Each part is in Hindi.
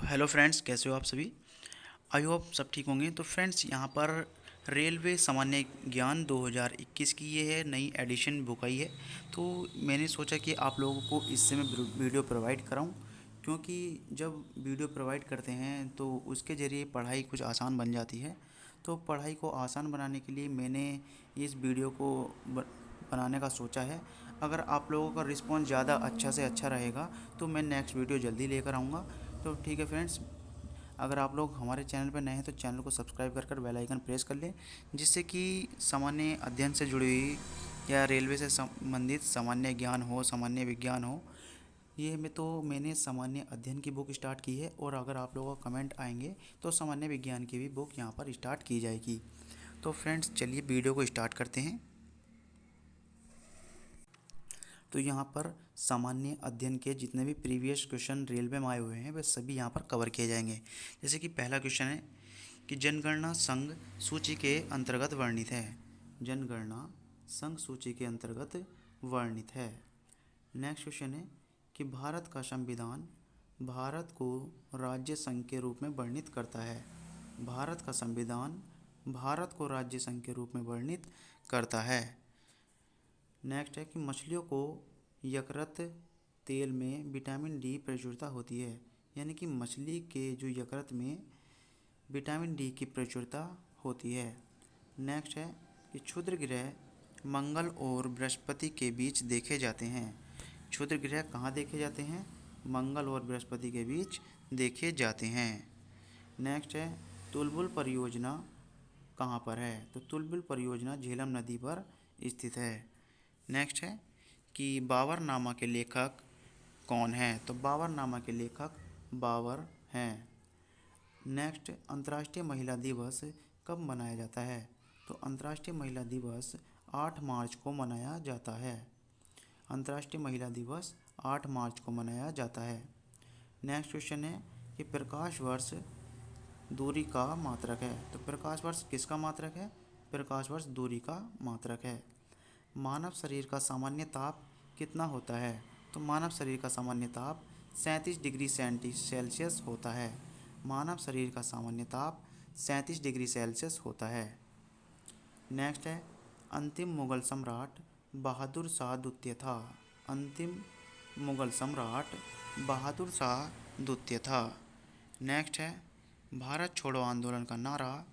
हेलो फ्रेंड्स, कैसे हो आप सभी। आई होप सब ठीक होंगे। तो फ्रेंड्स, यहाँ पर रेलवे सामान्य ज्ञान 2021 की ये है नई एडिशन बुक आई है। तो मैंने सोचा कि आप लोगों को इससे मैं वीडियो प्रोवाइड कराऊं, क्योंकि जब वीडियो प्रोवाइड करते हैं तो उसके ज़रिए पढ़ाई कुछ आसान बन जाती है। तो पढ़ाई को आसान बनाने के लिए मैंने इस वीडियो को बनाने का सोचा है। अगर आप लोगों का रिस्पॉन्स ज़्यादा अच्छा से अच्छा रहेगा तो मैं नेक्स्ट वीडियो जल्दी लेकर आऊँगा। तो ठीक है फ्रेंड्स, अगर आप लोग हमारे चैनल पर नए हैं तो चैनल को सब्सक्राइब कर बेल आइकन प्रेस कर लें, जिससे कि सामान्य अध्ययन से जुड़ी हुई या रेलवे से संबंधित सामान्य ज्ञान हो, सामान्य विज्ञान हो। मैंने सामान्य अध्ययन की बुक स्टार्ट की है, और अगर आप लोगों का कमेंट आएंगे तो सामान्य विज्ञान की भी बुक यहाँ पर स्टार्ट की जाएगी। तो फ्रेंड्स, चलिए वीडियो को स्टार्ट करते हैं। तो यहाँ पर सामान्य अध्ययन के जितने भी प्रीवियस क्वेश्चन रेलवे में आए हुए हैं वे सभी यहाँ पर कवर किए जाएंगे। जैसे कि पहला क्वेश्चन है कि जनगणना संघ सूची के अंतर्गत वर्णित है। जनगणना संघ सूची के अंतर्गत वर्णित है। नेक्स्ट क्वेश्चन है कि भारत का संविधान भारत को राज्य संघ के रूप में वर्णित करता है। भारत का संविधान भारत को राज्य संघ के रूप में वर्णित करता है। नेक्स्ट है कि मछलियों को यकृत तेल में विटामिन डी प्रचुरता होती है। यानी कि मछली के जो यकृत में विटामिन डी की प्रचुरता होती है। नेक्स्ट है कि क्षुद्र ग्रह मंगल और बृहस्पति के बीच देखे जाते हैं। क्षुद्र ग्रह कहाँ देखे जाते हैं? मंगल और बृहस्पति के बीच देखे जाते हैं। नेक्स्ट है तुलबुल परियोजना कहाँ पर है? तो तुलबुल परियोजना झेलम नदी पर स्थित है। नेक्स्ट है कि बाबरनामा के लेखक कौन है? तो बाबरनामा के लेखक बाबर हैं। नेक्स्ट, अंतर्राष्ट्रीय महिला दिवस कब मनाया जाता है? तो अंतर्राष्ट्रीय महिला दिवस 8 मार्च को मनाया जाता है। अंतर्राष्ट्रीय महिला दिवस 8 मार्च को मनाया जाता है। नेक्स्ट क्वेश्चन है कि प्रकाश वर्ष दूरी का मात्रक है। तो प्रकाश वर्ष किसका मात्रक है? प्रकाश वर्ष दूरी का मात्रक है। मानव शरीर का सामान्य ताप कितना होता है? तो मानव शरीर का सामान्य ताप 37 डिग्री सेल्सियस होता है। मानव शरीर का सामान्य ताप 37 डिग्री सेल्सियस होता है। नेक्स्ट है अंतिम मुगल सम्राट बहादुर शाह द्वितीय था। अंतिम मुगल सम्राट बहादुर शाह द्वितीय था। नेक्स्ट है भारत छोड़ो आंदोलन का नारा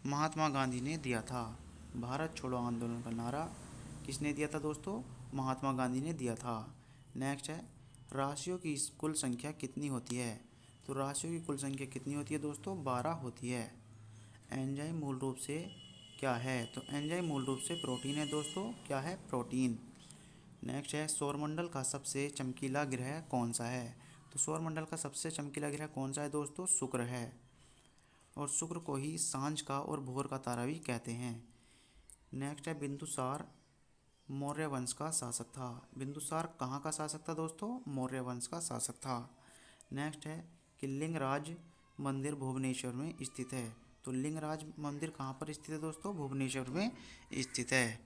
महात्मा गांधी ने दिया था। भारत छोड़ो आंदोलन का नारा किसने दिया था दोस्तों? महात्मा गांधी ने दिया था। नेक्स्ट है राशियों की कुल संख्या कितनी होती है? तो राशियों की कुल संख्या कितनी होती है दोस्तों? 12 होती है। एंजाइम मूल रूप से क्या है? तो एंजाइम मूल रूप से प्रोटीन है दोस्तों। क्या है? प्रोटीन। नेक्स्ट है सौरमंडल का सबसे चमकीला ग्रह कौन सा है? तो सौरमंडल का सबसे चमकीला ग्रह कौन सा है दोस्तों? शुक्र है। और शुक्र को ही सांझ का और भोर का तारा भी कहते हैं। नेक्स्ट है बिंदुसार मौर्य वंश का शासक था। बिंदुसार कहाँ का शासक था दोस्तों? मौर्य वंश का शासक था। नेक्स्ट है कि लिंगराज मंदिर भुवनेश्वर में स्थित है। तो लिंगराज मंदिर कहाँ पर स्थित है दोस्तों? भुवनेश्वर में स्थित है।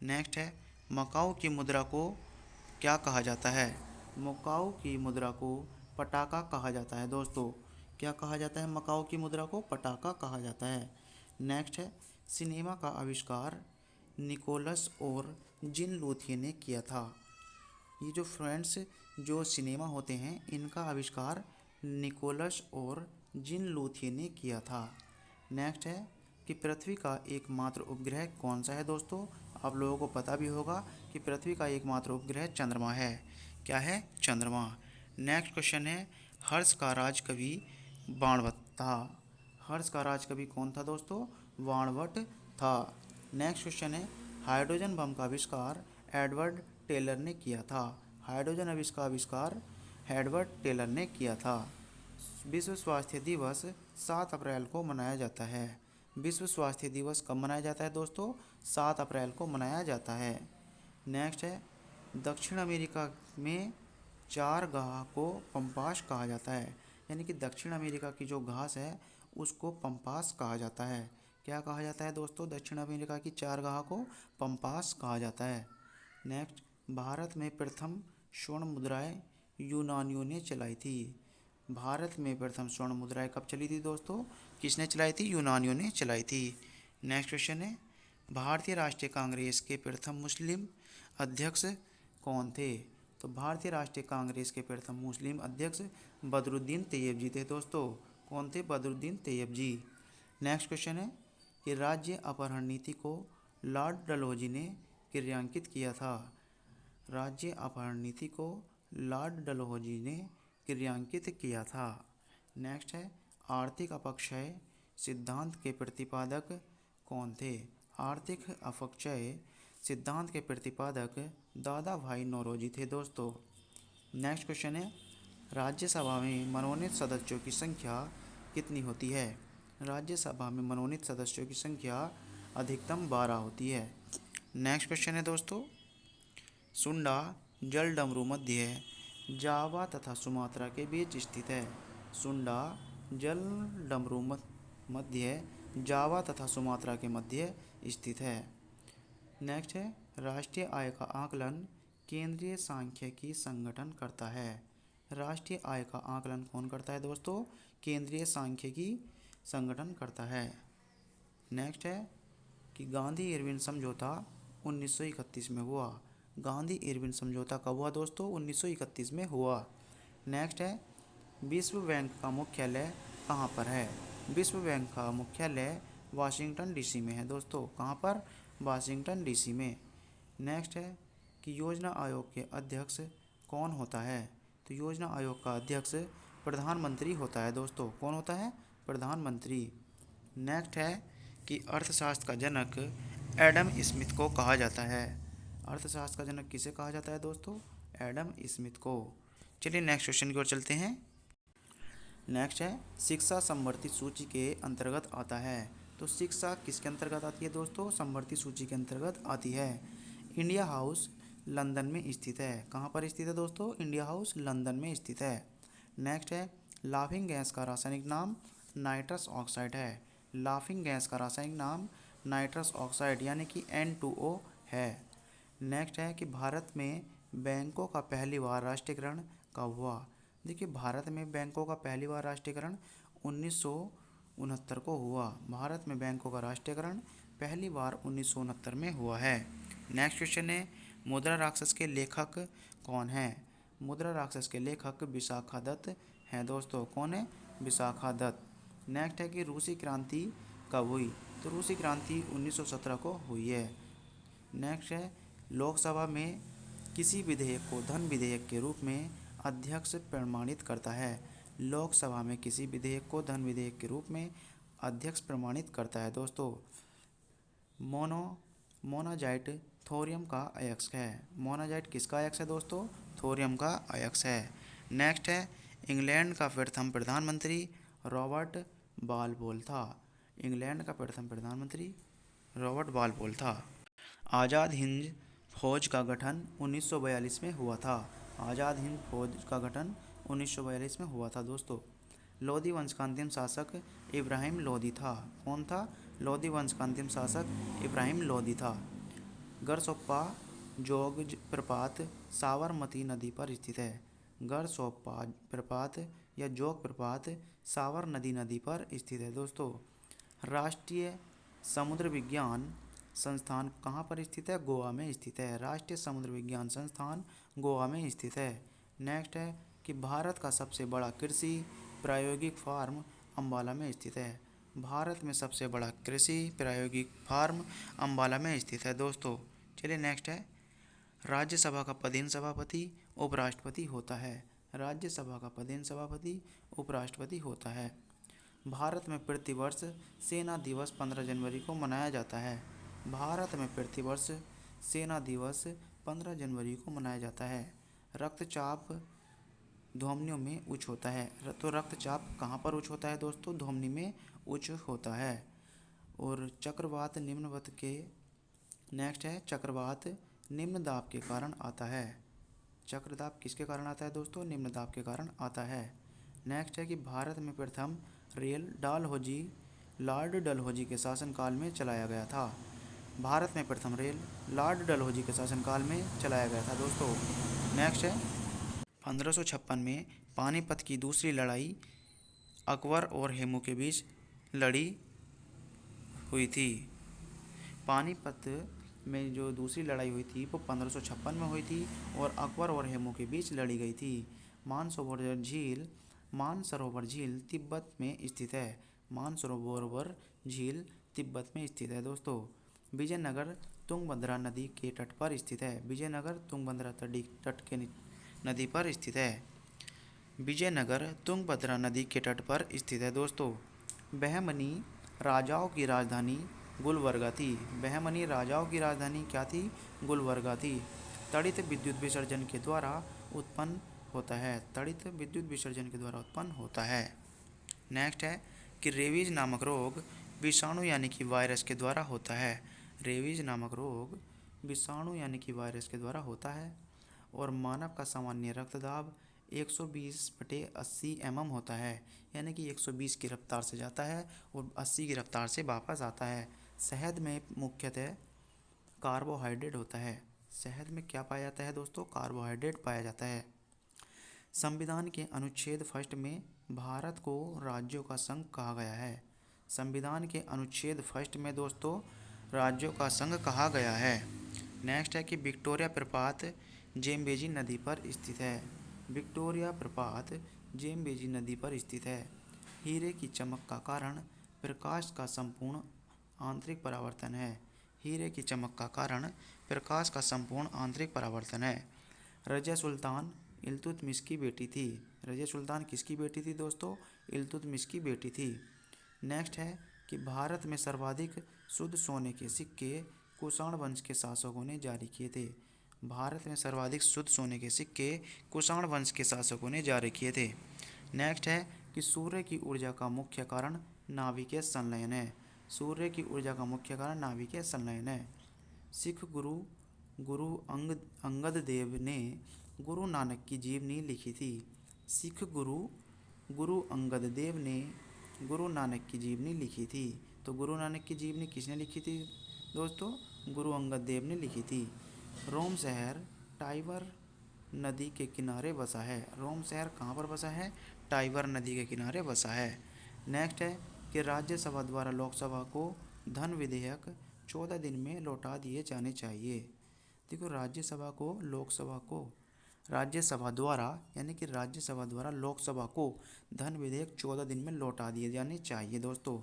नेक्स्ट है मकाऊ की मुद्रा को क्या कहा जाता है? मकाऊ की मुद्रा को पटाका कहा जाता है दोस्तों। क्या कहा जाता है? मकाऊ की मुद्रा को पटाका कहा जाता है। नेक्स्ट है सिनेमा का आविष्कार निकोलस और जिन लूथिए ने किया था। ये जो फ्रेंड्स जो सिनेमा होते हैं इनका आविष्कार निकोलस और जिन लूथिए ने किया था। नेक्स्ट है कि पृथ्वी का एकमात्र उपग्रह कौन सा है दोस्तों? आप लोगों को पता भी होगा कि पृथ्वी का एकमात्र उपग्रह चंद्रमा है। क्या है? चंद्रमा। नेक्स्ट क्वेश्चन है हर्ष का राजकवि बाणभट्ट था। हर्ष का राजकवि कौन था दोस्तों? बाणभट्ट था। नेक्स्ट क्वेश्चन है हाइड्रोजन बम का आविष्कार एडवर्ड टेलर ने किया था। हाइड्रोजन का आविष्कार एडवर्ड टेलर ने किया था। विश्व स्वास्थ्य दिवस 7 अप्रैल को मनाया जाता है। विश्व स्वास्थ्य दिवस कब मनाया जाता है दोस्तों? 7 अप्रैल को मनाया जाता है। नेक्स्ट है दक्षिण अमेरिका में 4 घास को पंपास कहा जाता है। यानी कि दक्षिण अमेरिका की जो घास है उसको पंपास कहा जाता है। क्या कहा जाता है दोस्तों? दक्षिण अमेरिका की 4 घास को पंपास कहा जाता है। नेक्स्ट भारत में प्रथम स्वर्ण मुद्राएं यूनानियों ने चलाई थी। भारत में प्रथम स्वर्ण मुद्राएं कब चली थी दोस्तों? किसने चलाई थी? यूनानियों ने चलाई थी। नेक्स्ट क्वेश्चन है, भारतीय राष्ट्रीय कांग्रेस के प्रथम मुस्लिम अध्यक्ष कौन थे? तो भारतीय राष्ट्रीय कांग्रेस के प्रथम मुस्लिम अध्यक्ष बदरुद्दीन तैयब जी थे दोस्तों। कौन थे? बदरुद्दीन तैयब जी। नेक्स्ट क्वेश्चन है कि राज्य अपहरण नीति को लॉर्ड डलहौजी ने क्रियान्वित किया था। राज्य अपहरण नीति को लॉर्ड डलहौजी ने क्रियान्वित किया था। नेक्स्ट है, आर्थिक अपक्षय सिद्धांत के प्रतिपादक कौन थे? आर्थिक अपक्षय सिद्धांत के प्रतिपादक दादा भाई नौरोजी थे दोस्तों। नेक्स्ट क्वेश्चन है, राज्यसभा में मनोनीत सदस्यों की संख्या कितनी होती है? राज्यसभा में मनोनीत सदस्यों की संख्या अधिकतम 12 होती है। नेक्स्ट क्वेश्चन है दोस्तों, सुंडा जल डमरू मध्य जावा तथा सुमात्रा के बीच स्थित है। सुंडा जल डमरू मध्य जावा तथा सुमात्रा के मध्य स्थित है। नेक्स्ट है, राष्ट्रीय आय का आकलन केंद्रीय सांख्यिकी संगठन करता है। राष्ट्रीय आय का आकलन कौन करता है दोस्तों? केंद्रीय सांख्यिकी संगठन करता है। नेक्स्ट है कि गांधी इरविन समझौता 1931 में हुआ। गांधी इरविन समझौता कब हुआ दोस्तों? 1931 में हुआ। नेक्स्ट है, विश्व बैंक का मुख्यालय कहाँ पर है? विश्व बैंक का मुख्यालय वाशिंगटन डीसी में है दोस्तों। कहाँ पर? वाशिंगटन डीसी में। नेक्स्ट है कि योजना आयोग के अध्यक्ष कौन होता है? तो योजना आयोग का अध्यक्ष प्रधानमंत्री होता है दोस्तों। कौन होता है? प्रधानमंत्री। नेक्स्ट है कि अर्थशास्त्र का जनक एडम स्मिथ को कहा जाता है। अर्थशास्त्र का जनक किसे कहा जाता है दोस्तों? एडम स्मिथ को। चलिए नेक्स्ट क्वेश्चन की ओर चलते हैं। नेक्स्ट है, शिक्षा समवर्ती सूची के अंतर्गत आता है। तो शिक्षा किसके अंतर्गत आती है दोस्तों? समवर्ती सूची के अंतर्गत आती है। इंडिया हाउस लंदन में स्थित है। कहाँ पर स्थित है दोस्तों? इंडिया हाउस लंदन में स्थित है। नेक्स्ट है, लाफिंग गैस का रासायनिक नाम नाइट्रस ऑक्साइड है। लाफिंग गैस का रासायनिक नाम नाइट्रस ऑक्साइड यानी कि N2O है। नेक्स्ट है कि भारत में बैंकों का पहली बार राष्ट्रीयकरण कब हुआ? देखिए, भारत में बैंकों का पहली बार राष्ट्रीयकरण 1969 को हुआ। भारत में बैंकों का राष्ट्रीयकरण पहली बार 1969 में हुआ है। नेक्स्ट क्वेश्चन है, मुद्रा राक्षस के लेखक कौन है? मुद्रा राक्षस के लेखक विशाखा दत्त हैं दोस्तों। कौन है? विशाखा दत्त। नेक्स्ट है कि रूसी क्रांति कब हुई? तो रूसी क्रांति 1917 को हुई है। नेक्स्ट है, लोकसभा में किसी विधेयक को धन विधेयक के रूप में अध्यक्ष प्रमाणित करता है। लोकसभा में किसी विधेयक को धन विधेयक के रूप में अध्यक्ष प्रमाणित करता है दोस्तों। मोनाजाइट थोरियम का अयस्क है। मोनाजाइट किसका अयस्क है दोस्तों? थोरियम का अयस्क है। नेक्स्ट है, इंग्लैंड का प्रथम प्रधानमंत्री रॉबर्ट बालबोल था। इंग्लैंड का प्रथम प्रधानमंत्री रॉबर्ट बालबोल था। आज़ाद हिंद फौज का गठन 1942 में हुआ था। आज़ाद हिंद फौज का गठन 1942 में हुआ था दोस्तों। लोधी वंश का अंतिम शासक इब्राहिम लोधी था। कौन था? लोधी वंश का अंतिम शासक इब्राहिम लोधी था। गरसोप्पा जोग प्रपात साबरमती नदी पर स्थित है। गरसोप्पा प्रपात या जोग प्रपात साबरमती नदी पर स्थित है दोस्तों। राष्ट्रीय समुद्र विज्ञान संस्थान कहाँ पर स्थित है? गोवा में स्थित है। राष्ट्रीय समुद्र विज्ञान संस्थान गोवा में स्थित है। नेक्स्ट है कि भारत का सबसे बड़ा कृषि प्रायोगिक फार्म अम्बाला में स्थित है। भारत में सबसे बड़ा कृषि प्रायोगिक फार्म अम्बाला में स्थित है दोस्तों। चलिए नेक्स्ट है, राज्यसभा का पदेन सभापति उपराष्ट्रपति होता है। राज्यसभा का पदेन सभापति उपराष्ट्रपति होता है। भारत में प्रतिवर्ष सेना दिवस 15 जनवरी को मनाया जाता है। भारत में प्रतिवर्ष सेना दिवस 15 जनवरी को मनाया जाता है। रक्तचाप धमनियों में उच्च होता है। तो रक्तचाप कहाँ पर उच्च होता है दोस्तों? धमनी में उच्च होता है। और चक्रवात निम्नवत के नेक्स्ट है, चक्रवात निम्न दाब के कारण आता है। चक्रदाब किसके कारण आता है दोस्तों? निम्न दाब के कारण आता है। नेक्स्ट है कि भारत में प्रथम रेल लॉर्ड डलहौजी के शासनकाल में चलाया गया था। भारत में प्रथम रेल लॉर्ड डलहौजी के शासनकाल में चलाया गया था दोस्तों। नेक्स्ट है, 1556 में पानीपत की दूसरी लड़ाई अकबर और हेमू के बीच लड़ी हुई थी। पानीपत में जो दूसरी लड़ाई हुई थी वो 1556 में हुई थी और अकबर और हेमू के बीच लड़ी गई थी। मानसरोवर झील तिब्बत में स्थित है। मानसरोवर झील तिब्बत में स्थित है दोस्तों। विजयनगर तुंगभद्रा नदी के तट पर स्थित है। विजयनगर तुंगभद्रा तट के नदी पर स्थित है। विजयनगर तुंगभद्रा नदी के तट पर स्थित है दोस्तों। बहमनी राजाओं की राजधानी गुलबर्गा थी। बहमनी राजाओं की राजधानी क्या थी? गुलबर्गा थी। तड़ित विद्युत विसर्जन के द्वारा उत्पन्न होता है। तड़ित विद्युत विसर्जन के द्वारा उत्पन्न होता है। नेक्स्ट है कि रेबीज नामक रोग विषाणु यानी कि वायरस के द्वारा होता है। रेबीज नामक रोग विषाणु यानी कि वायरस के द्वारा होता है। और मानव का सामान्य रक्तदाब 120/80 mm होता है, यानी कि 120 की रफ्तार से जाता है और 80 की रफ्तार से वापस आता है। शहद में मुख्यतः कार्बोहाइड्रेट होता है। शहद में क्या पाया जाता है दोस्तों? कार्बोहाइड्रेट पाया जाता है। संविधान के अनुच्छेद 1 में भारत को राज्यों का संघ कहा गया है। संविधान के अनुच्छेद 1 में दोस्तों राज्यों का संघ कहा गया है। नेक्स्ट है कि विक्टोरिया प्रपात जेम्बेजी नदी पर स्थित है। विक्टोरिया प्रपात जेम्बेजी नदी पर स्थित है। हीरे की चमक का कारण प्रकाश का संपूर्ण आंतरिक परावर्तन है। हीरे की चमक का कारण प्रकाश का संपूर्ण आंतरिक परावर्तन है। रजिया सुल्तान इल्तुतमिश की बेटी थी। रजिया सुल्तान किसकी बेटी थी दोस्तों? इल्तुतमिश की बेटी थी। नेक्स्ट है कि भारत में सर्वाधिक शुद्ध सोने के सिक्के कुषाण वंश के शासकों ने जारी किए थे। भारत में सर्वाधिक शुद्ध सोने के सिक्के कुषाण वंश के शासकों ने जारी किए थे। नेक्स्ट है कि सूर्य की ऊर्जा का मुख्य कारण नाभिकीय संलयन है। सूर्य की ऊर्जा का मुख्य कारण नाभिकीय संलयन है। सिख गुरु अंगद देव ने गुरु नानक की जीवनी लिखी थी। सिख गुरु अंगद देव ने गुरु नानक की जीवनी लिखी थी। तो गुरु नानक की जीवनी किसने लिखी थी दोस्तों? गुरु अंगद देव ने लिखी थी। रोम शहर टाइबर नदी के किनारे बसा है। रोम शहर कहाँ पर बसा है? टाइबर नदी के किनारे बसा है। नेक्स्ट है कि राज्यसभा द्वारा लोकसभा को धन विधेयक 14 दिन में लौटा दिए जाने चाहिए। देखो राज्यसभा द्वारा यानी कि राज्यसभा द्वारा लोकसभा को धन विधेयक 14 दिन में लौटा दिए जाने चाहिए दोस्तों।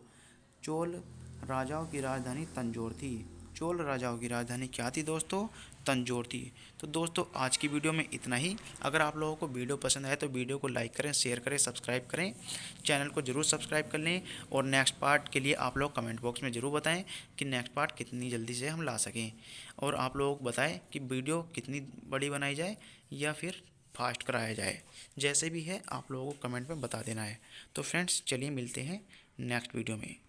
चोल राजाओं की राजधानी तंजौर थी। चोल राजाओं की राजधानी क्या थी दोस्तों? तंजौर थी। तो दोस्तों आज की वीडियो में इतना ही। अगर आप लोगों को वीडियो पसंद आए तो वीडियो को लाइक करें, शेयर करें, सब्सक्राइब करें। चैनल को जरूर सब्सक्राइब कर लें और नेक्स्ट पार्ट के लिए आप लोग कमेंट बॉक्स में ज़रूर बताएं कि नेक्स्ट पार्ट कितनी जल्दी से हम ला सकें। और आप लोग बताएं कि वीडियो कितनी बड़ी बनाई जाए या फिर फास्ट कराया जाए। जैसे भी है आप लोगों को कमेंट में बता देना है। तो फ्रेंड्स चलिए मिलते हैं नेक्स्ट वीडियो में।